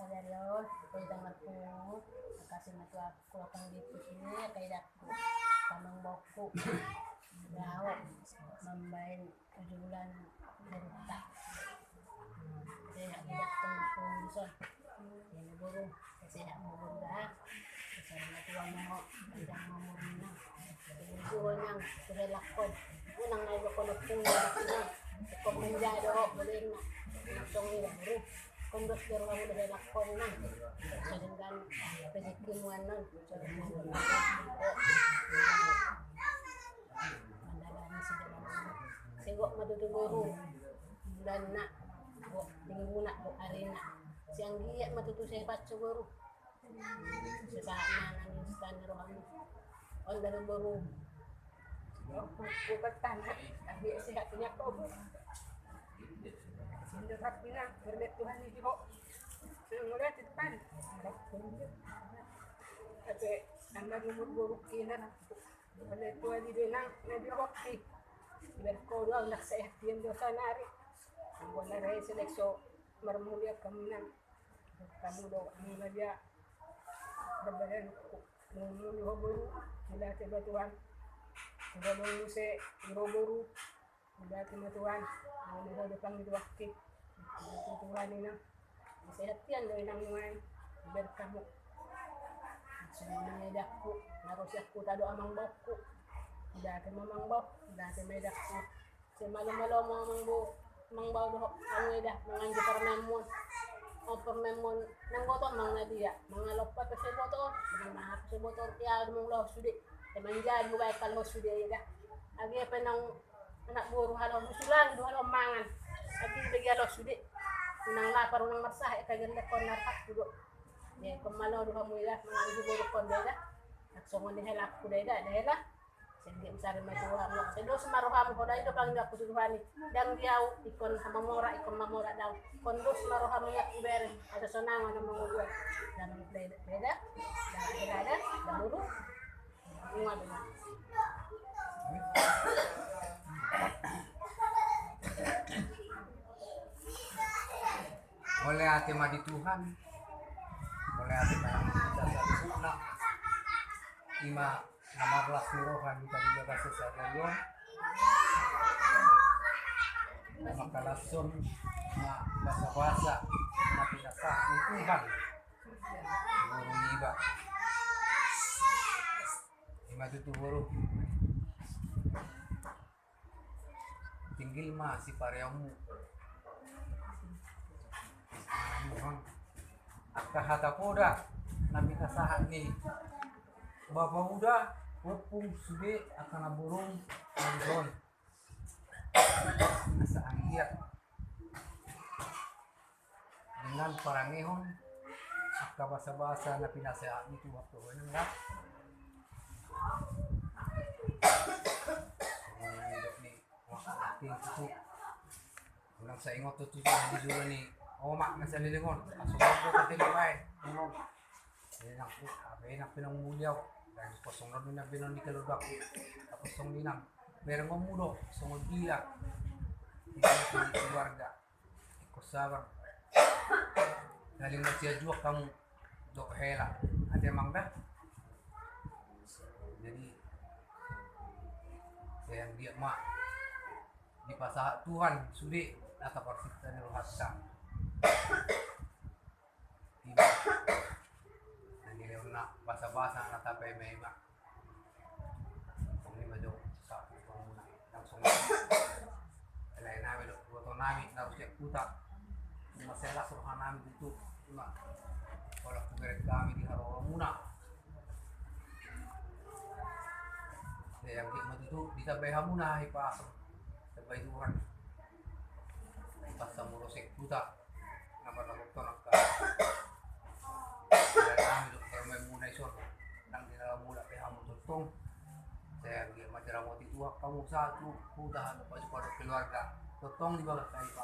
Sadarion, kay dangar ko, kasi ako akong dito sini, kay dako, tamang boko, gawak, mambahin, ujulan, berita. Kaya idak tong punson, yan guru, kasi ako bunda, kasi natuwa mo, ang mamurina, tuwan ng relakod, unang naibakulot kong relakod, kung manjado, balin na, itong guru. Kung dos pero kamu dari lakon na, sedangkan pezikimuan nun, mandalani si dalam sigok matutuguro, dan na, tinguna po arena, siyang giya matutusay patsuguro, sa saan na instan na rohan mo, on dalam buru, bukat tanah, abi sihat niya ko. Hindi sabi na, berletuhan ni Diho. Sumulat itipan. Kasi, ang nagumurguruk kina na. Berletuhan ni Diho na Diho. Berkodo ang naksayat yan doon sa nari. Ang wala rin selekso, marmulya kami na. Kamu daw, ang nabya. Babayan ko. Nunguli ho buru. Mula tibatuhan. Nunguli si Iroburu. Mula tibatuhan. Ang nunguli pang Diwaki. Tutuhan nila. Sehat yan, doon lang naman. Berkamo. Sunod may dako. Narusyak ko tado amang bok ko. Dati mamang bok. Dati may dako. Si malo-malo mang baw doho. Ang ida, mga hindi parmemon. O parmemon. Nang boto, mga nadiya. Mga lopat pa siya boto. Mga mahap siya boto. Kaya mong lohos sudi. E manjad mo ba ikalohos sudi ida. Agi pa ng anak buru halo. Musulang, halo mangan. Agi bigyan lohos sudi. Nang lapar ng masahe kaganda kon narpak dulu. Ya kung malo do kamu ila mga siguro kon dela. Nagsongon ni helak ko dela dela. Sige usari matuwa mo. Sedo sumaroha mo dai do pang gapu suduhani. Dang diaw ikon mamora ikon mamora daw. Kon dos maroha mo yak ibere. Ada sonangan ng mga ulo. Dan dela. Dala dulu. Bunga dulu. Oleh hati madi Tuhan, oleh hati kita sempurna, ima 16 rohan kita juga kasih sadarion, maka langsung na basa-basa na pinasa ni Tuhan, guru iba, ima tutuburo, tinggal masih parehamu. Kahata poda nabi kasahan ni bapak muda pupung sude akan burung nabison asa angiat dengan parangehon akka basa-basa na pinasahan itu waktu enggak ni waktu itu ulang sa ingot tutup di juro ni omak na sa lilingon. Asumang ko kating bahay. Ano? Ayan ang pinangmulyaw. Dahil pasungod na binon ni Kaludak. Tapos song linang. Merong mamulo. Sungod bilang. Ito na keluarga. Ikosabang. Galing na siya juwak kamu. Dok hela. Ada emang dah. Jadi. Saya yang dia mak. Di pasah Tuhan. Sulit. Atau persita ni rohasa. Tiba nangileo na basa-basa na tapay may iba kung lima do sa panguna ng sunod alay namin luto namin na rusya kuta masela suruhan namin dito wala kumiret kami di harawa muna kaya ang gitma dito di tabay hamuna ipasok tabay duhan ipasa mo rusya kuta napatakot to nagka kaya namin kaya may muna ison nang dinamula kaya mo tutong kaya madara mo tituwa kamu sa ito pudahan pa sa keluarga tutong di ba kayo